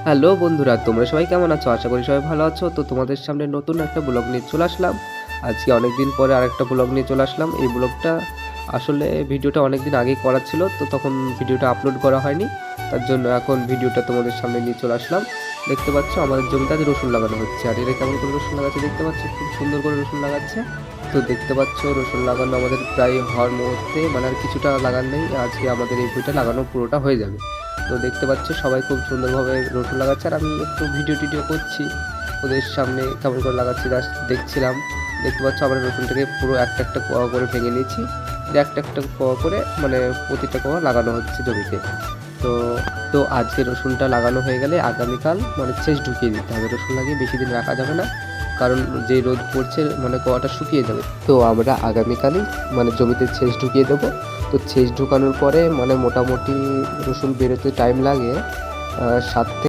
Hello বন্ধুরা, তোমরা সবাই কেমন আছো? আশা করি সবাই ভালো আছো। তো তোমাদের সামনে নতুন একটা ব্লগ নিয়ে চলে আসলাম। আজকে অনেকদিন পরে আরেকটা ব্লগ নিয়ে চলে আসলাম। এই ব্লগটা আসলে ভিডিওটা অনেকদিন আগেই করা ছিল, তো তখন ভিডিওটা আপলোড করা হয়নি। তার জন্য এখন ভিডিওটা তোমাদের সামনে নিয়ে চলে আসলাম। দেখতে পাচ্ছ আমাদের জমিতে আজ রসুন লাগানো হচ্ছে। আর এরা কেমন করে রসুন লাগাচ্ছে দেখতে পাচ্ছ, খুব সুন্দর করে রসুন লাগাচ্ছে। তো দেখতে পাচ্ছ রসুন লাগানো আমাদের প্রায় হওয়ার মুহূর্তে, মানে আর কিছুটা লাগান নেই। আজকে আমাদের এই বইটা লাগানো পুরোটা হয়ে যাবে। তো দেখতে পাচ্ছ সবাই খুব সুন্দরভাবে রসুন লাগাচ্ছে, আর আমি একটু ভিডিও করছি ওদের সামনে কেমন করে লাগাচ্ছি দেখছিলাম। দেখতে পাচ্ছ আমরা রসুনটাকে পুরো একটা একটা কোয়া করে ভেঙে নিয়েছি, একটা একটা কোয়া করে মানে প্রতিটা কোয়া লাগানো হচ্ছে জমিতে। তো তো আজকে রসুনটা লাগানো হয়ে গেলে আগামীকাল মানে ছেঁচ ঢুকিয়ে দিতে হবে। রসুন লাগিয়ে বেশি দিন রাখা যাবে না, কারণ যে রোদ পড়ছে মানে কোয়াটা শুকিয়ে যাবে। তো আমরা আগামীকালই মানে জমিতে ছেঁচ ঢুকিয়ে দেবো। তো ছেঁচ ঢুকানোর পরে মানে মোটামুটি রসুন বেরোতে টাইম লাগে 7